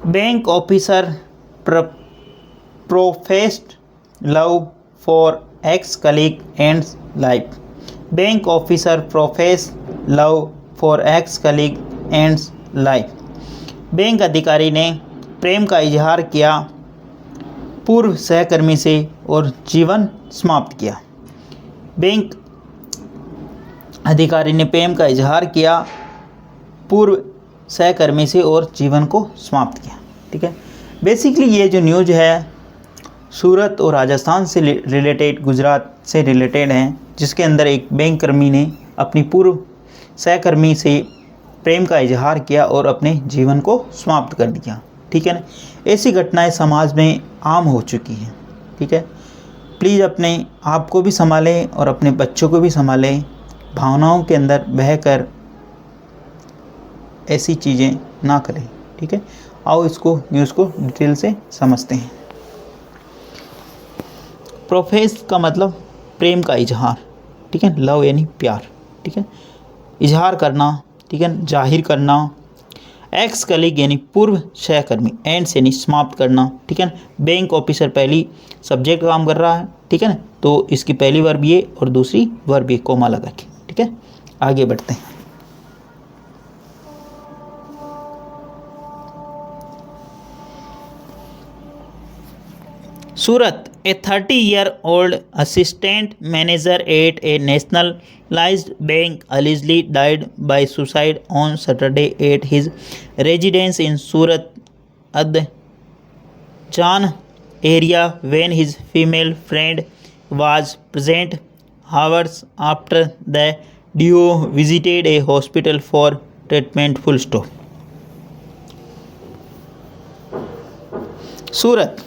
Bank officer professed love for ex colleague and life. Bank officer profess love for ex colleague and life. Bank अधिकारी ने प्रेम का इजहार किया पूर्व सहकर्मी से और जीवन समाप्त किया। बैंक अधिकारी ने प्रेम का इजहार किया पूर्व सहकर्मी से और जीवन को समाप्त किया। ठीक है, बेसिकली ये जो न्यूज़ है सूरत और राजस्थान से रिलेटेड, गुजरात से रिलेटेड है, जिसके अंदर एक बैंक कर्मी ने अपनी पूर्व सहकर्मी से प्रेम का इजहार किया और अपने जीवन को समाप्त कर दिया। ठीक है ना, ऐसी घटनाएं समाज में आम हो चुकी हैं। ठीक है, प्लीज़ अपने आप को भी संभालें और अपने बच्चों को भी संभालें, भावनाओं के अंदर बहकर ऐसी चीज़ें ना करें। ठीक है, आओ इसको न्यूज़ को डिटेल से समझते हैं। प्रोफेस का मतलब प्रेम का इजहार। ठीक है, लव यानी प्यार। ठीक है, इजहार करना। ठीक है, जाहिर करना। एक्स कलीग यानी पूर्व सहकर्मी, एंड्स यानी समाप्त करना। ठीक है, बैंक ऑफिसर पहली सब्जेक्ट काम कर रहा है। ठीक है ना, तो इसकी पहली वर्ब ये और दूसरी वर्ब ये, कोमा लगा के। ठीक है, आगे बढ़ते हैं। सूरत, a 30-year-old assistant manager at a nationalized bank allegedly died by suicide on Saturday at his residence in Surat Adjan area when his female friend was present hours after the duo visited a hospital for treatment. Full stop. Surat,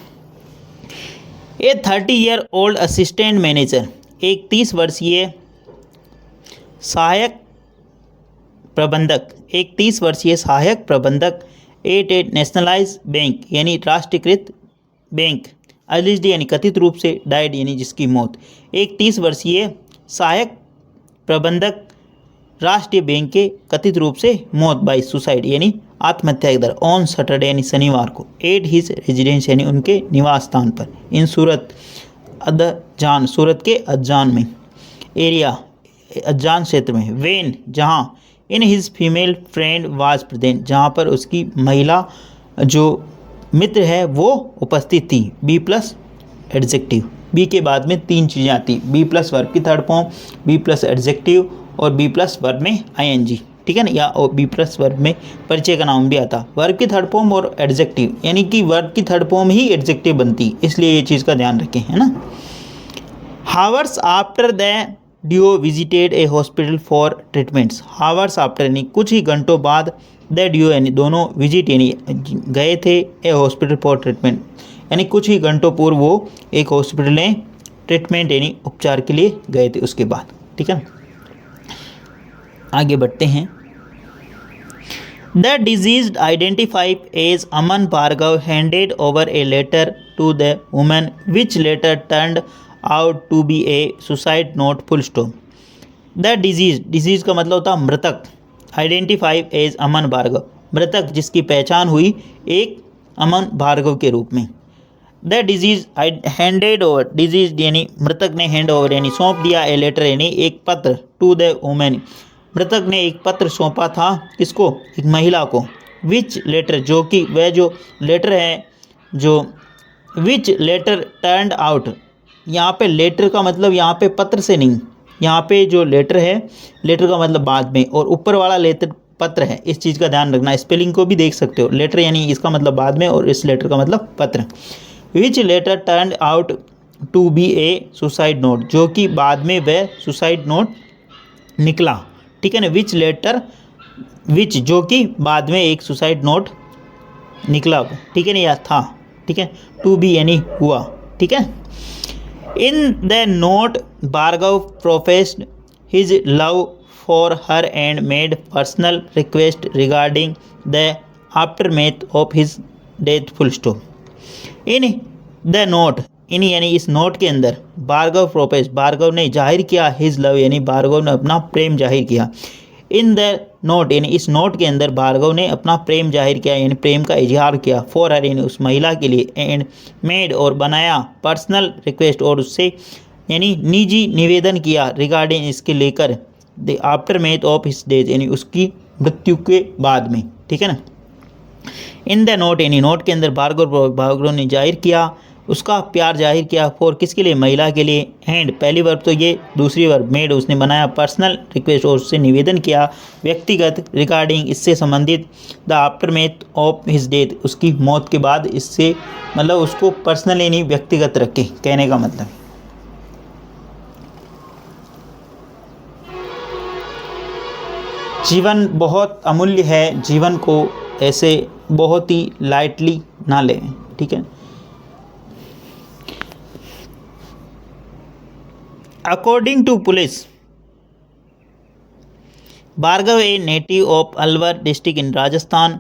A 30-year-old assistant manager, एक 30 वर्षीय सहायक सहायक प्रबंधक eight ए nationalise bank यानी राष्ट्रीयकृत bank, अलिज्ड यानी कथित रूप से, डाइड यानी जिसकी मौत, एक 30 वर्षीय सहायक प्रबंधक राष्ट्रीय बैंक के कथित रूप से मौत बाई सुसाइड यानी आत्महत्या के दर, ऑन सैटरडे यानी शनिवार को, एट हिज रेजिडेंस यानी उनके निवास स्थान पर, इन सूरत अदजान, सूरत के अदजान में एरिया, अदजान क्षेत्र में, वेन जहां, in his female friend was present जहां पर उसकी महिला जो मित्र है वो उपस्थित थी। बी प्लस एडजेक्टिव, बी के बाद में 3 चीज़ें आती, बी प्लस वर्ब की third form, B plus adjective और बी प्लस वर्ब में आईएनजी। ठीक है ना, या और बी प्लस वर्ब में परिचय का नाम भी आता, वर्ब की थर्ड फॉर्म और एडजेक्टिव, यानी कि वर्ब की थर्ड फॉर्म ही एडजेक्टिव बनती, इसलिए ये चीज़ का ध्यान रखें, है ना। Hours after the duo visited a hospital for treatments, hours after यानी कुछ ही घंटों बाद, द डियो यानी दोनों, विजिट यानी गए थे, ए हॉस्पिटल फॉर ट्रीटमेंट यानी कुछ ही घंटों पूर्व वो एक हॉस्पिटल में ट्रीटमेंट यानी उपचार के लिए गए थे उसके बाद। ठीक है, आगे बढ़ते हैं। The deceased identified as Aman Bhargava handed over a letter to the woman which letter turned out to be a suicide note. Full stop. The deceased का मतलब होता मृतक, आइडेंटिफाइड एज अमन भार्गव, मृतक जिसकी पहचान हुई एक अमन भार्गव के रूप में। The disease handed over, disease यानी मृतक ने हैंड ओवर यानी सौंप दिया, ए लेटर यानी एक पत्र, टू द वुमेन मृतक ने एक पत्र सौंपा था, किसको, एक महिला को, विच लेटर जो कि वह जो लेटर है, जो विच लेटर टर्न्ड आउट, यहाँ पे लेटर का मतलब यहाँ पे पत्र से नहीं, यहाँ पे जो लेटर है, लेटर का मतलब बाद में, और ऊपर वाला लेटर पत्र है, इस चीज़ का ध्यान रखना, स्पेलिंग को भी देख सकते हो, लेटर यानी इसका मतलब बाद में और इस लेटर का मतलब पत्र। Which letter turned out to be a suicide note, जो कि बाद में वह सुसाइड नोट निकला। ठीक है ना, विच लेटर, विच जो कि बाद में एक सुसाइड नोट निकला, ठीक है ना, या था। ठीक है, टू बी यानी हुआ। ठीक है, in the note Bhargav professed his love for her and made personal request regarding the aftermath of his death. Full stop. In the note, in यानी इस नोट के अंदर, भार्गव प्रोफेस, भार्गव ने जाहिर किया, हिज लव यानी भार्गव ने अपना प्रेम जाहिर किया, इन द नोट यानी इस नोट के अंदर भार्गव ने अपना प्रेम जाहिर किया यानी प्रेम का इजहार किया फॉर हर यानी उस महिला के लिए एंड मेड और बनाया पर्सनल रिक्वेस्ट और उससे यानी निजी निवेदन किया रिगार्डिंग इसके लेकर the after math of his death यानी उसकी मृत्यु के बाद में। ठीक है ना। इन द नोट यानी नोट के अंदर भार्गव ने जाहिर किया उसका प्यार जाहिर किया फॉर किसके लिए, महिला के लिए। एंड पहली वर्ब तो ये, दूसरी वर्ब मेड उसने बनाया पर्सनल रिक्वेस्ट और उससे निवेदन किया व्यक्तिगत रिगार्डिंग इससे संबंधित the aftermath of his death उसकी मौत के बाद इससे मतलब उसको पर्सनल यानी व्यक्तिगत रखे कहने का मतलब। जीवन बहुत अमूल्य है, जीवन को ऐसे बहुत ही लाइटली ना लें। ठीक है। According to police, Bhargav, a native of Alwar district in Rajasthan,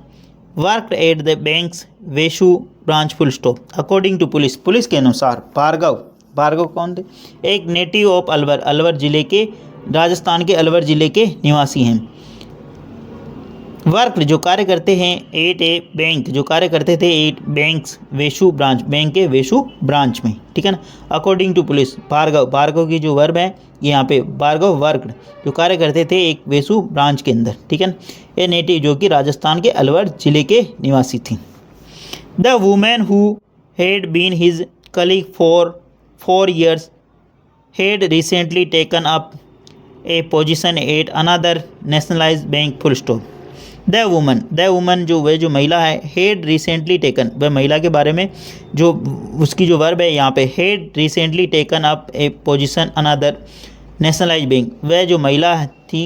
worked at the bank's Veshu branch full stop. According to police, police के अनुसार भार्गव कौन थे, एक नेटिव ऑफ अलवर जिले के, राजस्थान के अलवर जिले के निवासी हैं। वर्क जो कार्य करते हैं एट ए बैंक जो कार्य करते थे एट बैंक्स वेशु ब्रांच बैंक के वेशु ब्रांच में। ठीक है ना। अकॉर्डिंग टू पुलिस भार्गव की जो वर्ब है यहाँ पे भार्गव वर्क जो कार्य करते थे एक वेशु ब्रांच के अंदर। ठीक है ना। ए नेटिव जो कि राजस्थान के अलवर जिले के निवासी थी। The woman who had been his colleague for 4 years had recently taken up a position at another nationalised bank full stop. The woman जो महिला है हैड रिसेंटली टेकन वह महिला के बारे में जो उसकी जो वर्ब है यहाँ पे had recently taken up A position another nationalised bank वह जो महिला थी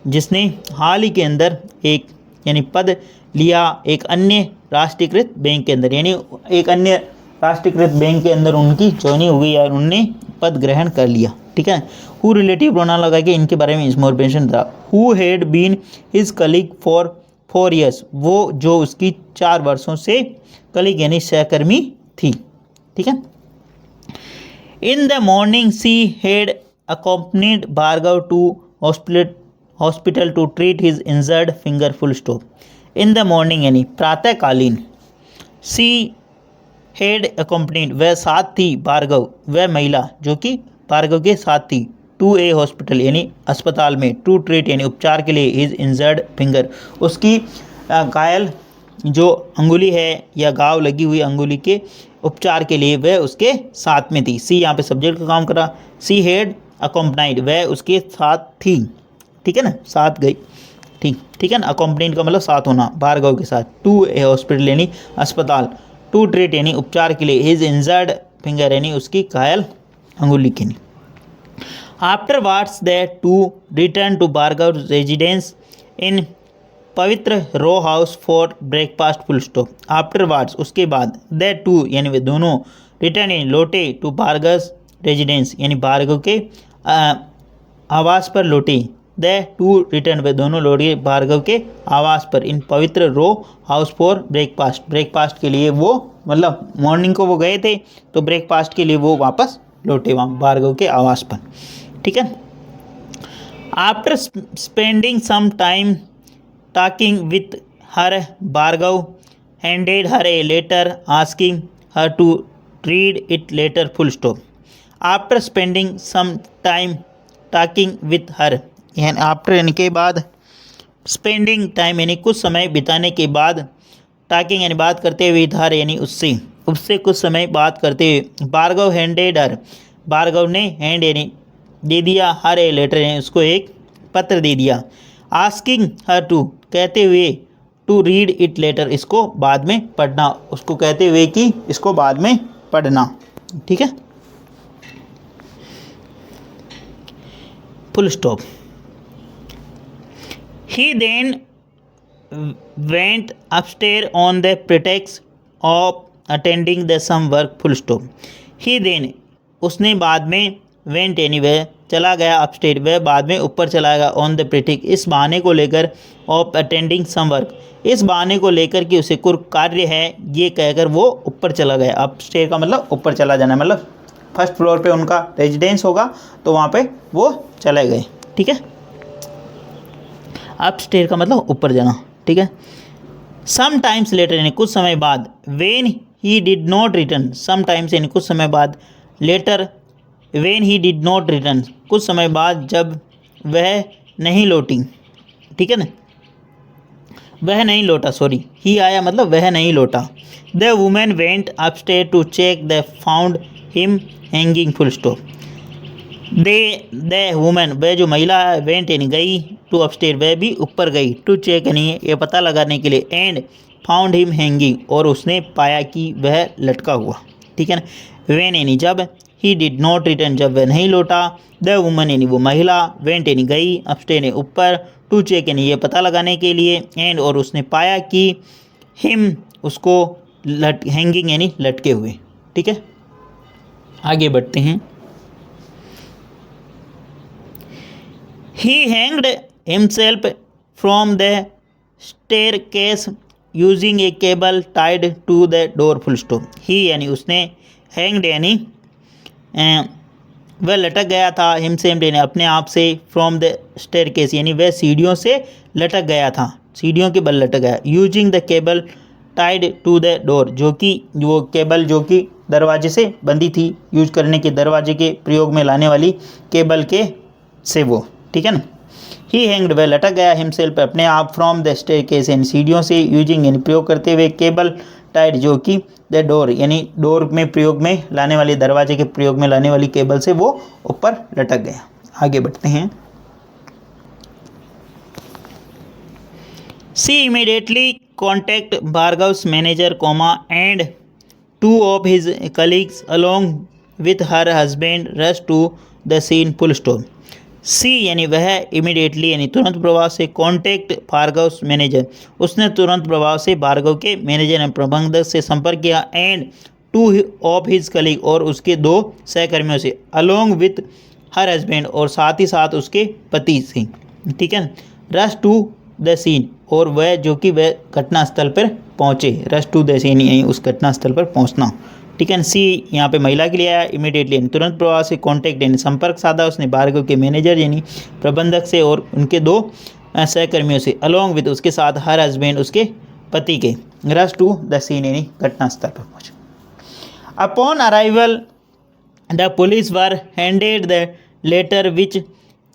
जिसने हाल ही के अंदर एक यानी पद लिया एक अन्य राष्ट्रीयकृत बैंक के अंदर यानी एक अन्य राष्ट्रीयकृत बैंक के अंदर उनकी ज्वाइनिंग हो गई या उनने पद ग्रहण कर लिया। ठीक है। हु रिलेटिव प्रोनाउन लगा के इनके बारे में इंफॉर्मेशन था। Who had been his colleague for 4 years वो जो उसकी 4 वर्षों से कलीग यानी सहकर्मी थी। ठीक है। In the morning she had accompanied Bhargav to hospital to treat his injured finger full stop. In the morning यानी प्रातःकालीन सी हैड अकॉम्पनीड वह साथ थी भार्गव वह महिला जो कि भार्गव के साथ थी टू ए हॉस्पिटल यानी अस्पताल में टू ट्रीट यानी उपचार के लिए हिज इंजर्ड फिंगर उसकी घायल जो अंगुली है या घाव लगी हुई अंगुली के उपचार के लिए वह उसके साथ में थी। सी यहाँ पे सब्जेक्ट का काम करा। सी हैड अकॉम्पनाइड वह उसके साथ थी। ठीक है ना, साथ गई। ठीक है ना। अकॉम्पनीड का मतलब साथ होना भार्गव के साथ। टू ए हॉस्पिटल यानी अस्पताल टू ट्रीट यानी उपचार के लिए हिज इंजर्ड फिंगर यानी उसकी घायल अंगुली के लिए। Afterwards, the two returned to Bhargav's residence in Pavitra row house for breakfast full stop. Afterwards उसके बाद द टू यानी वे दोनों रिटर्न यानी लौटे टू भार्गव रेजिडेंस यानी भार्गव के आवास पर लौटे। द टू रिटर्न वे दोनों लौटे भार्गव के आवास पर इन पवित्र रो हाउस फॉर ब्रेकफास्ट के लिए वो मतलब मॉर्निंग को वो गए थे तो ब्रेकफास्ट के लिए वो वापस लौटे वहाँ भार्गव के आवास पर। ठीक है। After spending some time talking with her Bhargava handed her a letter asking her to read it later full stop. After spending some time talking with her यानी आफ्टर यानी के बाद स्पेंडिंग टाइम यानी कुछ समय बिताने के बाद टॉकिंग यानी बात करते हुए विथ हर यानी उससे कुछ समय बात करते हुए भार्गव हैंडेड हर भार्गव ने हैंड यानी दे दिया हर ए लेटर यानी उसको एक पत्र दे दिया। आस्किंग हर टू कहते हुए टू रीड इट लेटर इसको बाद में पढ़ना उसको कहते हुए कि इसको बाद में पढ़ना। ठीक है। Full stop. He then went upstairs on the pretext of attending the some work full stop. He then उसने बाद में वेंट यानी वह चला गया अपस्टेयर वह बाद में ऊपर चला गया ऑन द प्रिटिक इस बहाने को लेकर ऑफ अटेंडिंग सम वर्क इस बहाने को लेकर कि उसे कुछ कार्य है ये कहकर वो ऊपर चला गया। अपस्टेयर का मतलब ऊपर चला जाना मतलब फर्स्ट फ्लोर पे उनका रेजिडेंस होगा तो वहाँ पे वो चले गए। ठीक है। अपस्टेयर का मतलब ऊपर जाना, ठीक है। सम टाइम्स लेटर यानी कुछ समय बाद, when he did not return, some times यानी कुछ समय बाद, later when he did not return कुछ समय बाद जब वह नहीं लौटी, ठीक है ना, वह नहीं लौटा, सॉरी, ही आया मतलब वह नहीं लौटा। The woman went upstairs to check the found him hanging, full stop. The woman वह जो महिला वेंट यानी गई, टू अपस्टेयर वह भी ऊपर गई, टू चेक यानी ये पता लगाने के लिए, एंड फाउंड हिम हैंगिंग और उसने पाया कि वह लटका हुआ, ठीक है ना। वेन यानी जब, ही डिड नॉट रिटर्न जब वह नहीं लौटा, द वुमन यानी वो महिला, वेंट यानी गई, अपस्टेयर यानी ऊपर, टू चेक यानी ये पता लगाने के लिए, एंड और उसने पाया कि, हिम उसको, हैंगिंग यानी लटके हुए, ठीक है। आगे बढ़ते हैं। He hanged himself from the staircase using a cable tied to the door, full stop. He यानी उसने, hanged यानी वह लटक गया था, himself यानी अपने आप से, from the staircase यानी वह सीढ़ियों से लटक गया था, सीढ़ियों के बल लटक गया, using the cable tied to the door जो कि वो केबल जो कि दरवाजे से बंधी थी, यूज करने के दरवाजे के प्रयोग में लाने वाली केबल के से वो, ठीक है ना। ही हैंग्ड वह लटक गया, हिमसेल्फ अपने आप, फ्रॉम द स्टेयरकेस यानी सीढ़ियों से, यूजिंग यानी प्रयोग करते हुए, केबल टाइड जो कि द डोर यानी डोर में प्रयोग में लाने वाली, दरवाजे के प्रयोग में लाने वाली केबल से वो ऊपर लटक गया। आगे बढ़ते हैं। She immediately contact Bhargav's manager and two of his colleagues along with her husband rush to the scene, full stop. She यानी वह, इमीडिएटली यानी तुरंत प्रभाव से, कॉन्टैक्ट भार्गव मैनेजर उसने तुरंत प्रभाव से भार्गव के मैनेजर एवं प्रबंधक से संपर्क किया, and two of his colleague और उसके 2 सहकर्मियों से, अलोंग विथ हर हस्बैंड और साथ ही साथ उसके पति से, ठीक है। रश टू द सीन और वह जो कि वह घटनास्थल पर पहुँचे, रश टू द सीन यानी उस घटनास्थल पर पहुँचना, ठीक है। सी यहाँ पे महिला के लिए आया, इमीडिएटली यानी तुरंत प्रभाव से, कॉन्टैक्ट यानी संपर्क साधा उसने भार्गव के मैनेजर यानी प्रबंधक से और उनके 2 सहकर्मियों से, अलोंग विद उसके साथ, हर हस्बैंड उसके पति के, रश टू द सीन यानी घटनास्थल पर पहुँचे। Upon arrival the police were handed the letter which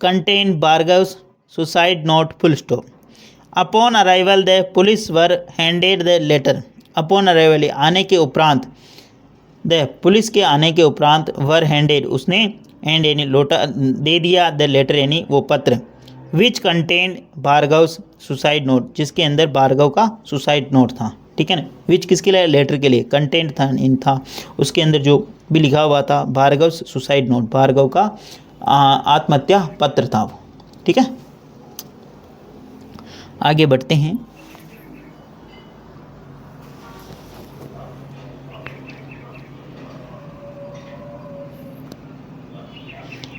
contain Bhargav's suicide note, full stop. Upon arrival the police were handed the letter, upon arrival आने के उपरांत, द पुलिस के आने के उपरांत, वर हैंडेड उसने, एंड यानी लौटा दे दिया, द लेटर यानी वो पत्र, विच कंटेन भार्गव्स सुसाइड नोट जिसके अंदर भार्गव का सुसाइड नोट था, ठीक है ना। विच किसके लिए, लेटर के लिए, कंटेंट था इन था उसके अंदर जो भी लिखा हुआ था, भार्गव सुसाइड नोट भार्गव का आत्महत्या पत्र था वो, ठीक है। आगे बढ़ते हैं।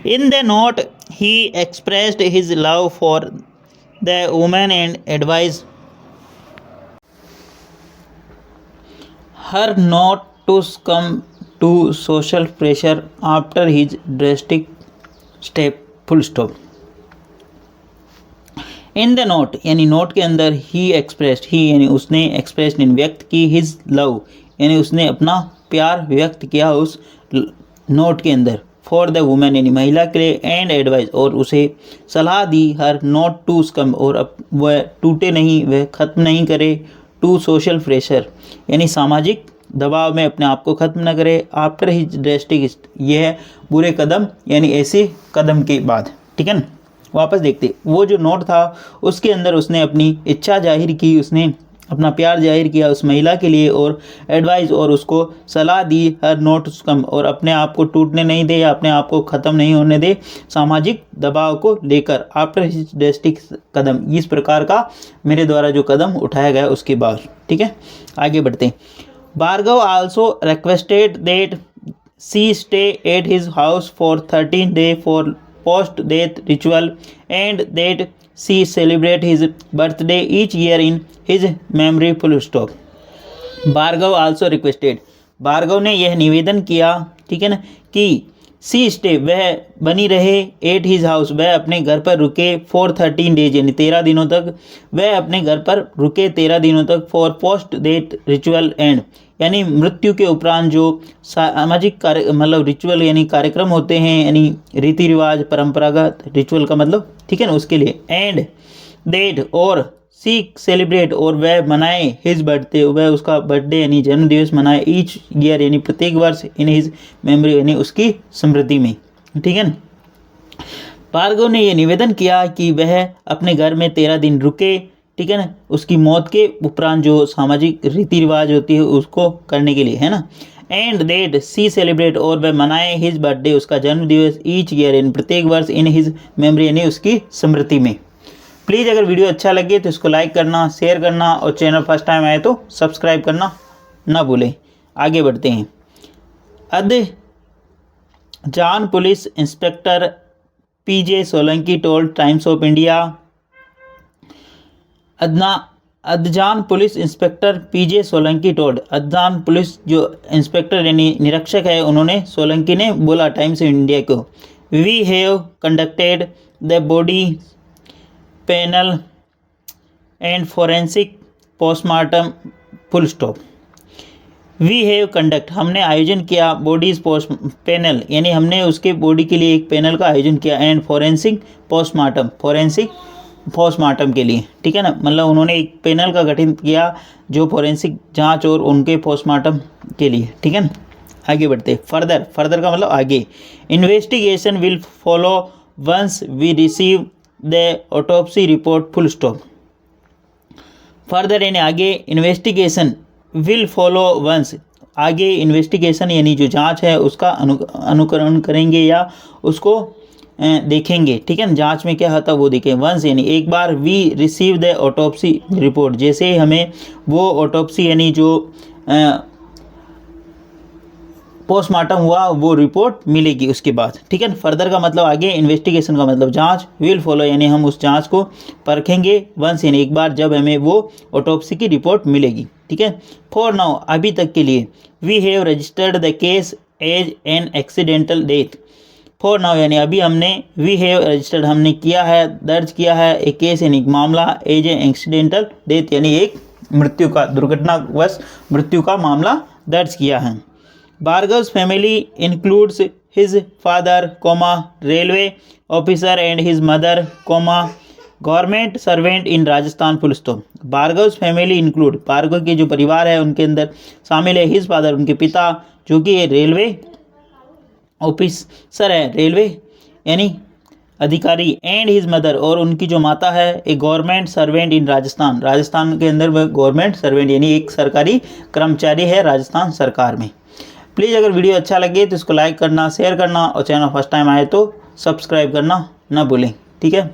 In the note, he expressed his love for the woman and advised her not to succumb to social pressure after his drastic step, full stop. In the note यानी नोट के अंदर, he expressed, he यानी उसने, expressed यानी व्यक्त की, his love यानी उसने अपना प्यार व्यक्त किया उस नोट के अंदर, फॉर द वुमेन यानी महिला के लिए, एंड एडवाइस और उसे सलाह दी, हर नॉट टू कम और अब वह टूटे नहीं, वह ख़त्म नहीं करे, टू सोशल प्रेशर यानी सामाजिक दबाव में अपने आप को ख़त्म न करे, आफ्टर हिज ड्रेस्टिक यह बुरे कदम यानी ऐसे कदम के बाद, ठीक है ना। वापस देखते, वो जो नोट था उसके अंदर उसने अपनी इच्छा जाहिर की, उसने अपना प्यार जाहिर किया उस महिला के लिए, और एडवाइस और उसको सलाह दी, हर नोट कम और अपने आप को टूटने नहीं दे या अपने आप को ख़त्म नहीं होने दे सामाजिक दबाव को लेकर, आफ्टर हिज ड्रेस्टिक कदम इस प्रकार का मेरे द्वारा जो कदम उठाया गया उसके बाद, ठीक है। आगे बढ़ते हैं। Bhargava also requested that she stay at his house for 13 day for post death ritual and that she celebrate his birthday each year in his memory, full stop. Bhargava also requested, Bhargava ने यह निवेदन किया, ठीक है ना, कि सी स्टे वह बनी रहे, एट हिज हाउस वह अपने घर पर रुके, फॉर 13 डेज यानी 13 दिनों तक वह अपने घर पर रुके 13 दिनों तक, for post death ritual and यानी मृत्यु के उपरांत जो सामाजिक कार्य मतलब रिचुअल यानी कार्यक्रम होते हैं, यानी रीति रिवाज परंपरागत रिचुअल का मतलब, ठीक है ना, उसके लिए। एंड डेट और सी सेलिब्रेट और वह मनाए हिज बर्थडे वह उसका बर्थडे यानी जन्म दिवस मनाए, ईच ईयर यानी प्रत्येक वर्ष, इन हिज मेमोरी यानी उसकी स्मृति में, ठीक है ना। भार्गव ने यह निवेदन किया कि वह अपने घर में 13 दिन रुके, ठीक है ना, उसकी मौत के उपरांत जो सामाजिक रीति रिवाज होती है उसको करने के लिए, है ना। एंड डेट सी सेलिब्रेट और वह मनाए हिज बर्थडे उसका जन्म दिवस, ईच ईयर इन प्रत्येक वर्ष, इन हिज मेमोरी यानी उसकी स्मृति में। प्लीज़ अगर वीडियो अच्छा लगे तो इसको लाइक करना, शेयर करना और चैनल फर्स्ट टाइम आए तो सब्सक्राइब करना ना भूलें। आगे बढ़ते हैं। Adajan police inspector PJ Solanki told Times of India. Adajan police inspector PJ Solanki told, Adajan police जो इंस्पेक्टर यानी निरीक्षक है उन्होंने सोलंकी ने बोला टाइम्स ऑफ इंडिया को, we have conducted the body panel and forensic postmortem full stop. We have conduct हमने आयोजन किया, बॉडीज पोस्ट पैनल यानी हमने उसके बॉडी के लिए एक पैनल का आयोजन किया, एंड फोरेंसिक पोस्टमार्टम के लिए, ठीक है ना, मतलब उन्होंने एक पैनल का गठन किया जो फोरेंसिक जांच और उनके पोस्टमार्टम के लिए, ठीक है ना। आगे बढ़ते फर्दर का मतलब आगे। Investigation will follow once we receive the autopsy report full stop. Further यानी आगे, इन्वेस्टिगेशन विल फॉलो वंस आगे इन्वेस्टिगेशन यानी जो जांच है उसका अनुकरण करेंगे या उसको देखेंगे, ठीक है ना, जांच में क्या होता है वो देखें। वंस यानी एक बार, we receive the autopsy report जैसे हमें वो ऑटोप्सी यानी जो पोस्टमार्टम हुआ वो रिपोर्ट मिलेगी उसके बाद, ठीक है। फर्दर का मतलब आगे, इन्वेस्टिगेशन का मतलब जांच, विल फॉलो यानी हम उस जांच को परखेंगे, वंस यानी एक बार जब हमें वो ऑटोप्सी की रिपोर्ट मिलेगी, ठीक है। फॉर नाउ अभी तक के लिए, we have registered the case as an accidental death. For now यानी अभी हमने, वी हैव रजिस्टर्ड हमने किया है, दर्ज किया है, एक केस यानी मामला, एज ए एक्सीडेंटल डेथ यानी एक मृत्यु का दुर्घटनावश मृत्यु का मामला दर्ज किया है। Bhargav's family includes his father, railway officer and his mother, government servant in Rajasthan full stop। Bhargav's family include Bhargava के जो परिवार है उनके अंदर शामिल है his father उनके पिता जो कि रेलवे ऑफिसर है, रेलवे यानी अधिकारी, एंड हिज मदर और उनकी जो माता है एक गवर्नमेंट सर्वेंट इन राजस्थान के अंदर वह गवर्नमेंट सर्वेंट यानी एक सरकारी कर्मचारी है राजस्थान सरकार में। प्लीज़ अगर वीडियो अच्छा लगे तो इसको लाइक करना, शेयर करना और चैनल फर्स्ट टाइम आए तो सब्सक्राइब करना ना भूलें, ठीक है।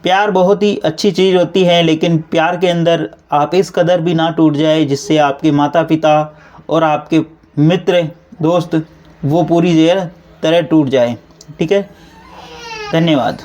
प्यार बहुत ही अच्छी चीज़ होती है, लेकिन प्यार के अंदर आप इस कदर भी ना टूट जाए जिससे आपके माता पिता और आपके मित्र दोस्त वो पूरी तरह टूट जाए, ठीक है। धन्यवाद।